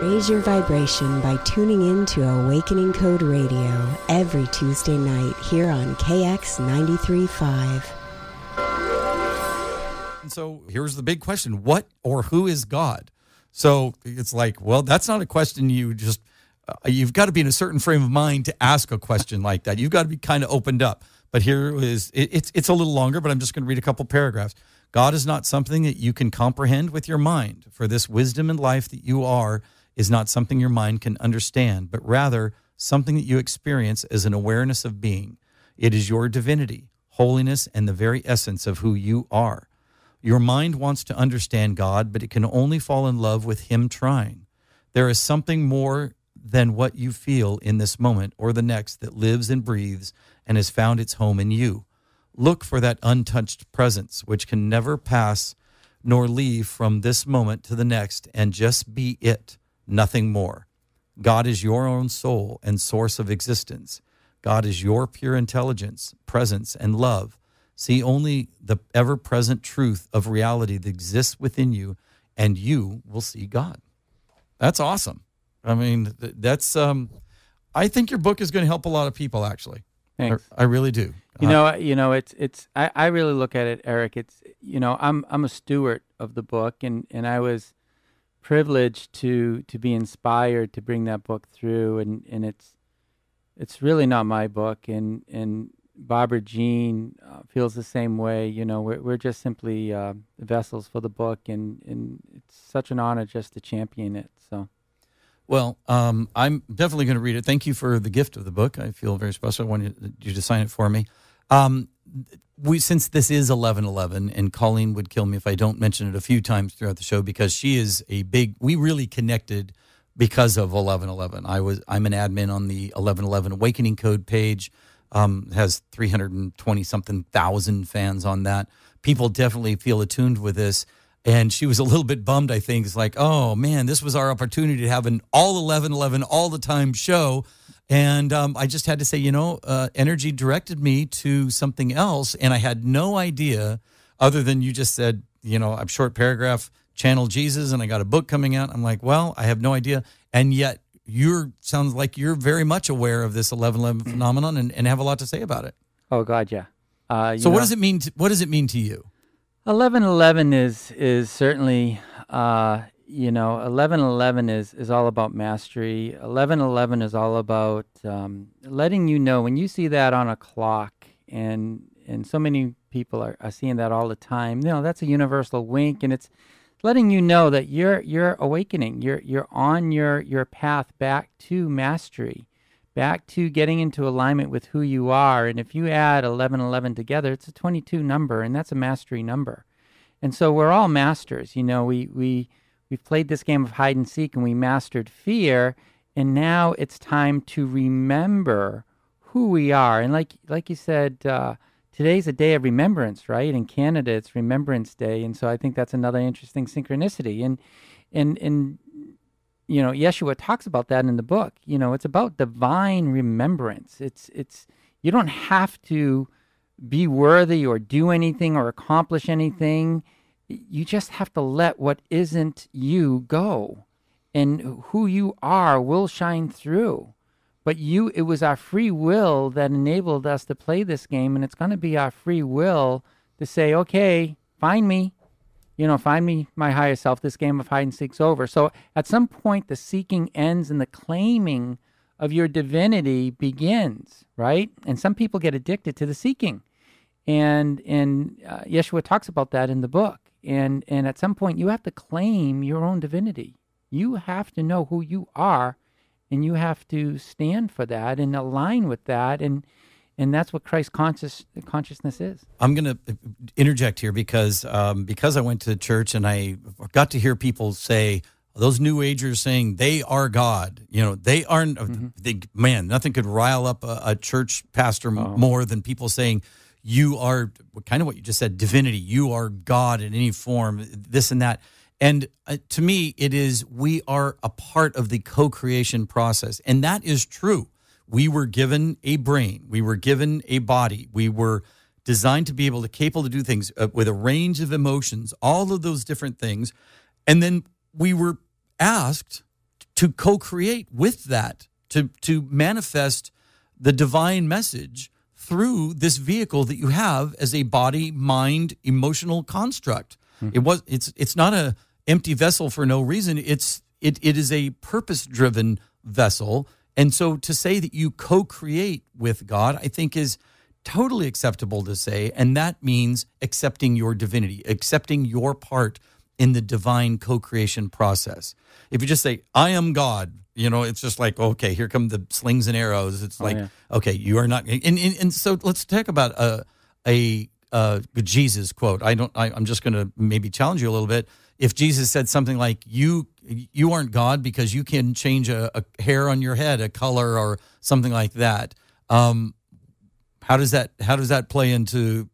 Raise your vibration by tuning in to Awakening Code Radio every Tuesday night here on KX 93.5. And so here's the big question. What or who is God? So it's like, well, that's not a question you just, you've got to be in a certain frame of mind to ask a question like that. You've got to be kind of opened up. But here is, it's a little longer, but I'm just going to read a couple paragraphs. God is not something that you can comprehend with your mind, for this wisdom and life that you are is not something your mind can understand, but rather something that you experience as an awareness of being. It is your divinity, holiness, and the very essence of who you are. Your mind wants to understand God, but it can only fall in love with Him trying. There is something more than what you feel in this moment or the next that lives and breathes and has found its home in you. Look for that untouched presence, which can never pass nor leave from this moment to the next, and just be it. Nothing more. God is your own soul and source of existence. God is your pure intelligence, presence, and love. See only the ever-present truth of reality that exists within you, and you will see God. That's awesome. I mean, that's. I think your book is going to help a lot of people. Actually, thanks. I really do. It's. I really look at it, Eric. It's. I'm a steward of the book, and I was privileged to be inspired to bring that book through, and it's really not my book, and Barbara Jean feels the same way. We're just simply vessels for the book, and it's such an honor just to champion it. So, well, I'm definitely going to read it. Thank you for the gift of the book. I feel very special. I wanted you to sign it for me. Since this is 11/11, and Colleen would kill me if I don't mention it a few times throughout the show, because she is we really connected because of 11/11. I'm an admin on the 11/11 Awakening Code page. Has 320 something thousand fans on that. People definitely feel attuned with this. And she was a little bit bummed, I think. It's like, oh man, this was our opportunity to have an all 11/11 all the time show. And I just had to say, energy directed me to something else. And I had no idea, other than you just said, I'm short paragraph, channel Jesus, and I got a book coming out. I'm like, well, I have no idea. And yet sounds like you're very much aware of this 11/11 phenomenon and have a lot to say about it. Oh God, yeah. So what does it mean? What does it mean to you? 11/11 is certainly, 11/11 is all about mastery. 11/11 is all about letting you know when you see that on a clock, and so many people are seeing that all the time. That's a universal wink, and it's letting you know that you're awakening. You're on your path back to mastery, back to getting into alignment with who you are. And if you add 11/11 together, it's a 22 number, and that's a mastery number. And so we're all masters. We've played this game of hide and seek, and we mastered fear, and now it's time to remember who we are. And like you said, today's a day of remembrance, right? In Canada, it's Remembrance Day, and so I think that's another interesting synchronicity. And Yeshua talks about that in the book. It's about divine remembrance. It's you don't have to be worthy or do anything or accomplish anything. You just have to let what isn't you go, and who you are will shine through. But it was our free will that enabled us to play this game, and it's going to be our free will to say, okay, find me, find me, my higher self. This game of hide and seek's over. So at some point, the seeking ends and the claiming of your divinity begins, right? And some people get addicted to the seeking, and Yeshua talks about that in the book. And at some point, you have to claim your own divinity. You have to know who you are, and you have to stand for that and align with that, and that's what Christ consciousness is. I'm going to interject here because I went to church and I got to hear people say, those New Agers saying they are God. They aren't. Man, nothing could rile up a church pastor more than people saying, you are kind of what you just said, divinity. You are God in any form, this and that. And to me, it is we are a part of the co-creation process. And that is true. We were given a brain. We were given a body. We were designed to be capable to do things with a range of emotions, all of those different things. And then we were asked to co-create with that, to manifest the divine message through this vehicle that you have as a body, mind, emotional construct. It's not a empty vessel for no reason. It is a purpose-driven vessel. And so to say that you co-create with God, I think is totally acceptable to say, and that means accepting your divinity, accepting your part in the divine co-creation process. If you just say, I am God, it's just like, okay, here come the slings and arrows. It's okay, you are not. And so let's talk about a Jesus quote. I'm just going to maybe challenge you a little bit. If Jesus said something like, you aren't God because you can change a hair on your head, a color or something like that. How does that play into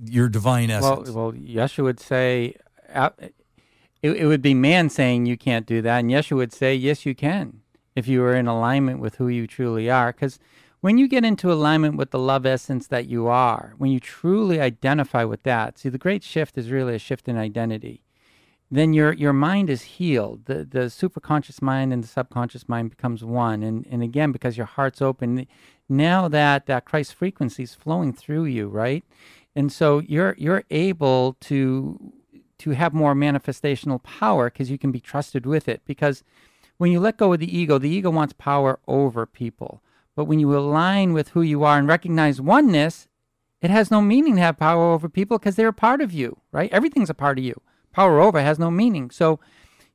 your divine essence? Well, Yeshua would say, it would be man saying you can't do that, and Yeshua would say, yes, you can, if you are in alignment with who you truly are. Because when you get into alignment with the love essence that you are, when you truly identify with that, see, the great shift is really a shift in identity. Then your mind is healed. The superconscious mind and the subconscious mind becomes one. And again, because your heart's open, now that Christ frequency is flowing through you, right? And so you're able to have more manifestational power because you can be trusted with it. Because when you let go of the ego wants power over people. But when you align with who you are and recognize oneness, it has no meaning to have power over people because they're a part of you, right? Everything's a part of you. Power over has no meaning. So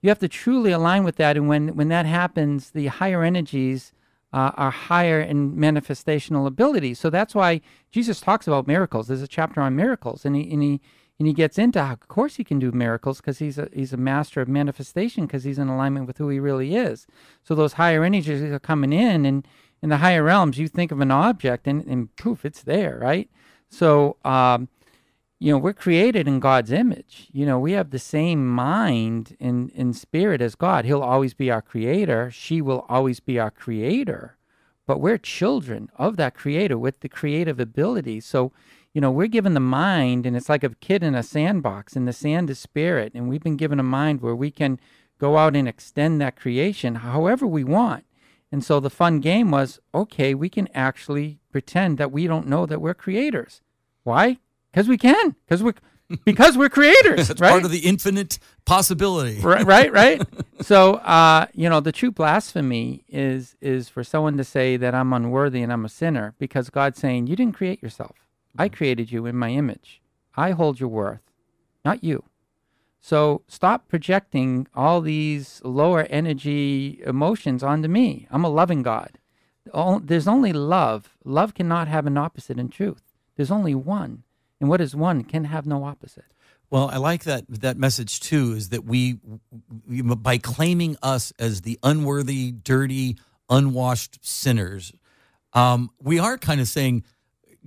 you have to truly align with that. And when that happens, the higher energies are higher in manifestational ability. So that's why Jesus talks about miracles. There's a chapter on miracles, and he gets into how, of course, he can do miracles because he's a master of manifestation because he's in alignment with who he really is. So those higher energies are coming in, and in the higher realms, you think of an object, and poof, it's there, right? So we're created in God's image. We have the same mind in spirit as God. He'll always be our creator. She will always be our creator. But we're children of that creator with the creative ability. So, we're given the mind, and it's like a kid in a sandbox, and the sand is spirit. And we've been given a mind where we can go out and extend that creation however we want. And so the fun game was, okay, we can actually pretend that we don't know that we're creators. Why? Because we can, because we're creators. That's right? part of the infinite possibility. Right. So, the true blasphemy is for someone to say that I'm unworthy and I'm a sinner because God's saying, you didn't create yourself. I created you in my image. I hold your worth, not you. So stop projecting all these lower energy emotions onto me. I'm a loving God. There's only love. Love cannot have an opposite in truth. There's only one. And what is one can have no opposite. Well, I like that message too, is that we by claiming us as the unworthy, dirty, unwashed sinners, we are kind of saying,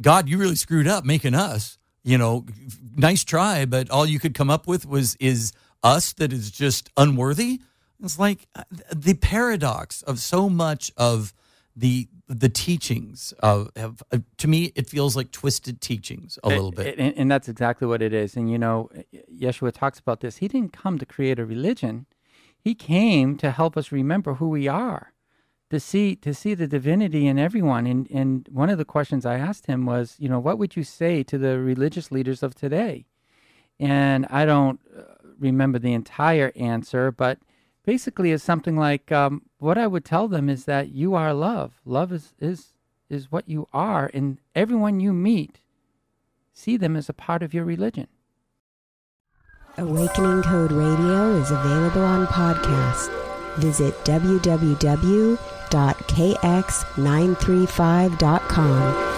God, you really screwed up making us. Nice try, but all you could come up with is us that is just unworthy. It's like the paradox of so much of the teachings to me, it feels like twisted teachings a little bit. And that's exactly what it is. And, Yeshua talks about this. He didn't come to create a religion. He came to help us remember who we are, to see the divinity in everyone. And one of the questions I asked him was, what would you say to the religious leaders of today? And I don't remember the entire answer, but basically it's something like, what I would tell them is that you are love. Love is what you are, and everyone you meet, see them as a part of your religion. Awakening Code Radio is available on podcast. Visit www.kx935.com.